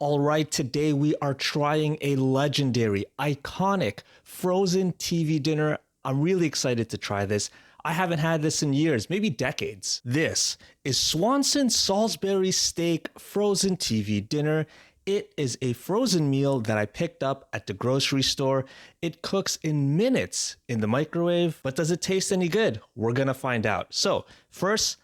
All right, today we are trying a legendary, iconic frozen TV dinner. I'm really excited to try this. I haven't had this in years, maybe decades. This is Swanson Salisbury steak frozen TV dinner. It is a frozen meal that I picked up at the grocery store. It cooks in minutes in the microwave, but does it taste any good? We're gonna find out. So first,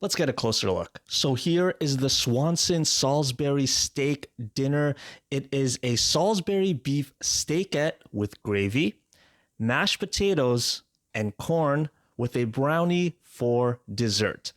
let's get a closer look. So here is the Swanson Salisbury steak dinner. It is a Salisbury beef steakette with gravy, mashed potatoes, and corn with a brownie for dessert.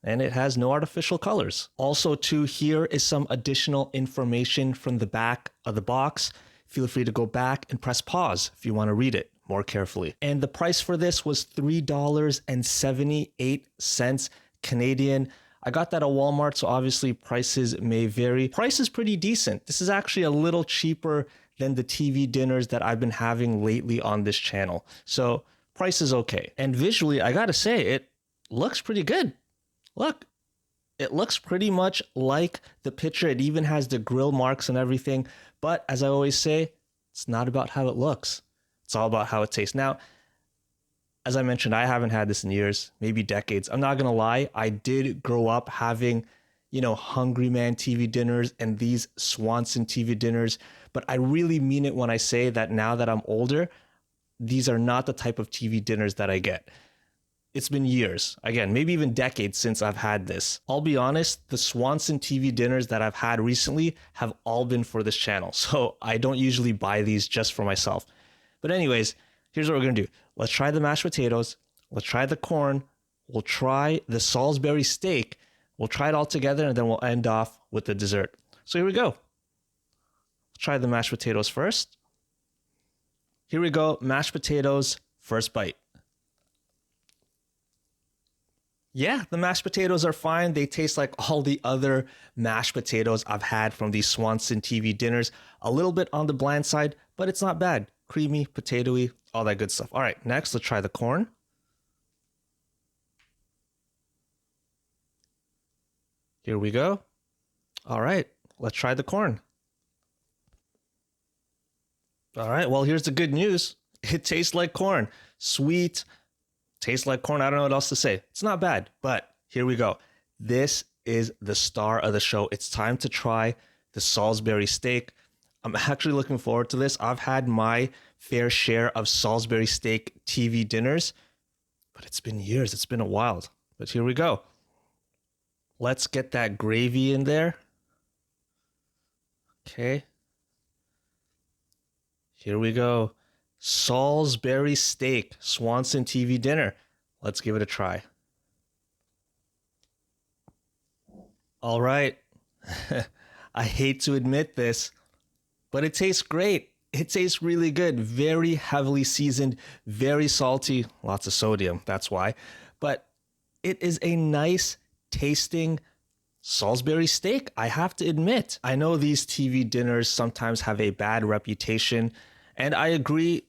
And it has no artificial colors. Also too, here is some additional information from the back of the box. Feel free to go back and press pause if you want to read it more carefully. And the price for this was $3.78 Canadian. I got that at Walmart, so obviously prices may vary. Price is pretty decent. This is actually a little cheaper than the TV dinners that I've been having lately on this channel. So price is okay. And visually, I gotta say, it looks pretty good. Look, it looks pretty much like the picture. It even has the grill marks and everything. But as I always say, it's not about how it looks. It's all about how it tastes. Now, as I mentioned, I haven't had this in years, maybe decades. I'm not gonna lie, I did grow up having, Hungry Man TV dinners and these Swanson TV dinners, but I really mean it when I say that now that I'm older, these are not the type of TV dinners that I get. It's been years, again, maybe even decades since I've had this. I'll be honest, the Swanson TV dinners that I've had recently have all been for this channel, so I don't usually buy these just for myself. But anyways, here's what we're gonna do. Let's try the mashed potatoes. Let's try the corn. We'll try the Salisbury steak. We'll try it all together and then we'll end off with the dessert. So here we go. Let's try the mashed potatoes first. Here we go, mashed potatoes, first bite. Yeah, the mashed potatoes are fine. They taste like all the other mashed potatoes I've had from these Swanson TV dinners. A little bit on the bland side, but it's not bad. Creamy, potatoey, all that good stuff. All right, next, let's try the corn. Here we go. All right, let's try the corn. All right, well, here's the good news. It tastes like corn. Sweet, tastes like corn. I don't know what else to say. It's not bad, but here we go. This is the star of the show. It's time to try the Salisbury steak. I'm actually looking forward to this. I've had my fair share of Salisbury steak TV dinners, but it's been years. It's been a while. But here we go. Let's get that gravy in there. Okay. Here we go. Salisbury steak, Swanson TV dinner. Let's give it a try. All right. I hate to admit this, but it tastes great. It tastes really good. Very heavily seasoned, very salty, lots of sodium, that's why. But it is a nice tasting Salisbury steak, I have to admit. I know these TV dinners sometimes have a bad reputation, and I agree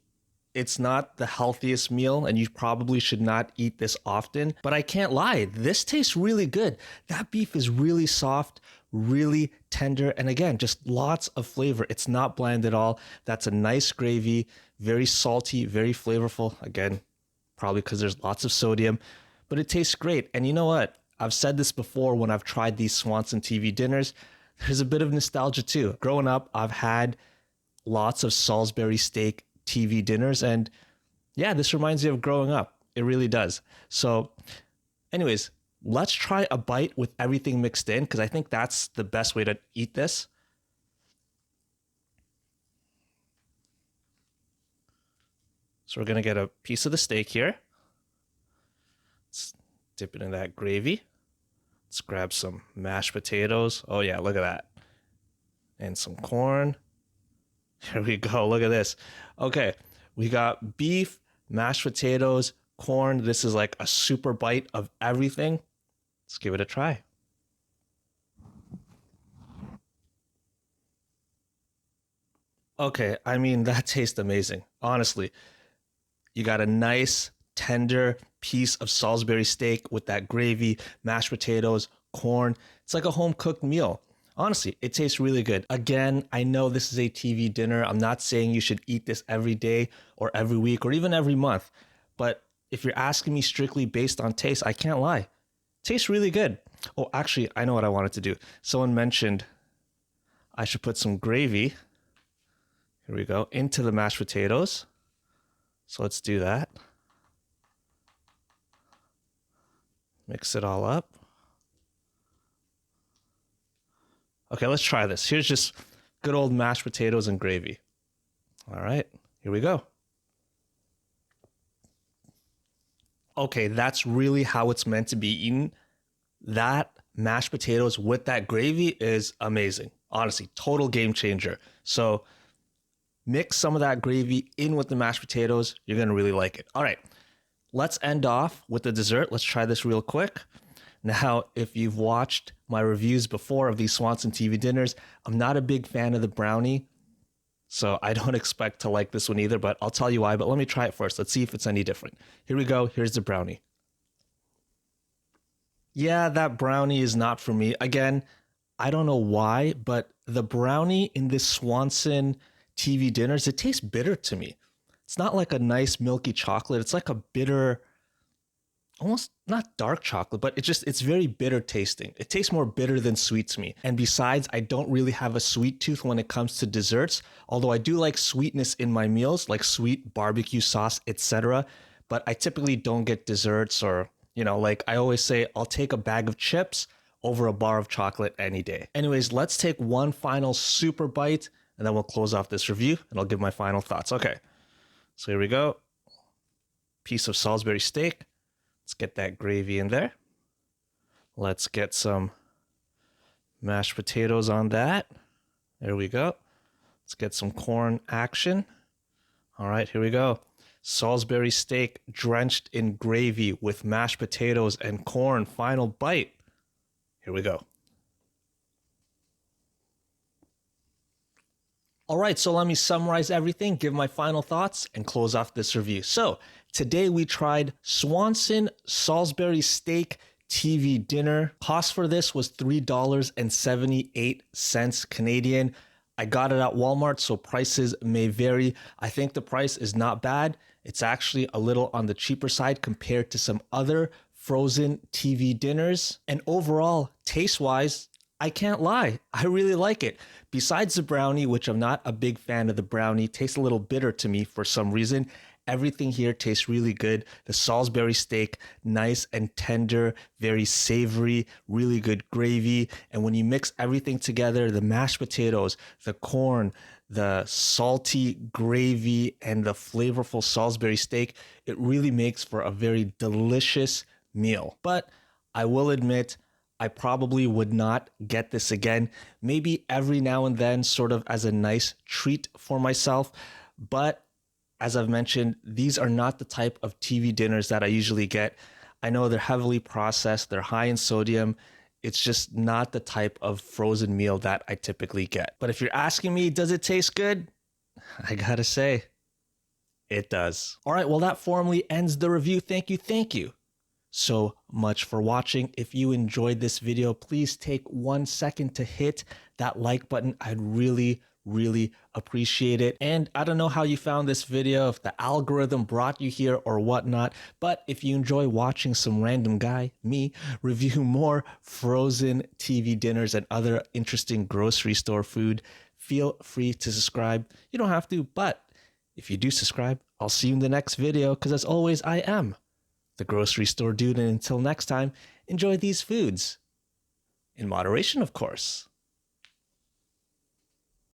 it's not the healthiest meal and you probably should not eat this often, but I can't lie, this tastes really good. That beef is really soft, really tender, and again, just lots of flavor. It's not bland at all. That's a nice gravy, very salty, very flavorful. Again, probably because there's lots of sodium, but it tastes great. And you know what? I've said this before when I've tried these Swanson TV dinners, there's a bit of nostalgia too. Growing up, I've had lots of Salisbury steak TV dinners, and yeah, this reminds me of growing up. It really does. So anyways, let's try a bite with everything mixed in, because I think that's the best way to eat this. So we're going to get a piece of the steak here. Let's dip it in that gravy. Let's grab some mashed potatoes. Oh yeah, look at that. And some corn. Here we go. Look at this. Okay, we got beef, mashed potatoes, corn. This is like a super bite of everything. Let's give it a try. Okay, I mean, that tastes amazing. Honestly, you got a nice, tender piece of Salisbury steak with that gravy, mashed potatoes, corn. It's like a home-cooked meal. Honestly, it tastes really good. Again, I know this is a TV dinner. I'm not saying you should eat this every day or every week or even every month. But if you're asking me strictly based on taste, I can't lie. Tastes really good. Oh, actually, I know what I wanted to do. Someone mentioned I should put some gravy. Here we go. Into the mashed potatoes. So let's do that. Mix it all up. Okay, let's try this. Here's just good old mashed potatoes and gravy. All right, here we go. Okay, that's really how it's meant to be eaten. That mashed potatoes with that gravy is amazing. Honestly, total game changer. So mix some of that gravy in with the mashed potatoes. You're going to really like it. All right, let's end off with the dessert. Let's try this real quick. Now, if you've watched my reviews before of these Swanson TV dinners, I'm not a big fan of the brownie. So I don't expect to like this one either, but I'll tell you why. But let me try it first. Let's see if it's any different. Here we go. Here's the brownie. Yeah, that brownie is not for me. Again, I don't know why, but the brownie in this Swanson TV dinners, it tastes bitter to me. It's not like a nice milky chocolate. It's like a bitter, almost not dark chocolate, but it's very bitter tasting. It tastes more bitter than sweet to me. And besides, I don't really have a sweet tooth when it comes to desserts, although I do like sweetness in my meals, like sweet barbecue sauce, etc. But I typically don't get desserts or, like I always say, I'll take a bag of chips over a bar of chocolate any day. Anyways, let's take one final super bite and then we'll close off this review and I'll give my final thoughts. Okay, so here we go. Piece of Salisbury steak. Let's get that gravy in there. Let's get some mashed potatoes on that. There we go. Let's get some corn action. All right, here we go. Salisbury steak drenched in gravy with mashed potatoes and corn. Final bite. Here we go. All right, so let me summarize everything, give my final thoughts, and close off this review. So today we tried Swanson Salisbury steak TV dinner. Cost for this was $3.78 Canadian. I got it at Walmart, so prices may vary. I think the price is not bad. It's actually a little on the cheaper side compared to some other frozen TV dinners. And overall, taste-wise, I can't lie. I really like it. Besides the brownie, which I'm not a big fan of the brownie, tastes a little bitter to me for some reason. Everything here tastes really good. The Salisbury steak, nice and tender, very savory, really good gravy. And when you mix everything together, the mashed potatoes, the corn, the salty gravy, and the flavorful Salisbury steak, it really makes for a very delicious meal. But I will admit, I probably would not get this again. Maybe every now and then, sort of as a nice treat for myself. But as I've mentioned, these are not the type of TV dinners that I usually get. I know they're heavily processed, they're high in sodium. It's just not the type of frozen meal that I typically get. But if you're asking me, does it taste good? I gotta say, it does. All right, well, that formally ends the review. Thank you so much for watching. If you enjoyed this video, please take 1 second to hit that like button. I'd really appreciate it. And I don't know how you found this video, if the algorithm brought you here or whatnot, but if you enjoy watching some random guy, me, review more frozen TV dinners and other interesting grocery store food, feel free to subscribe. You don't have to, but if you do subscribe, I'll see you in the next video, because as always, I am the grocery store dude. And until next time, enjoy these foods in moderation, of course.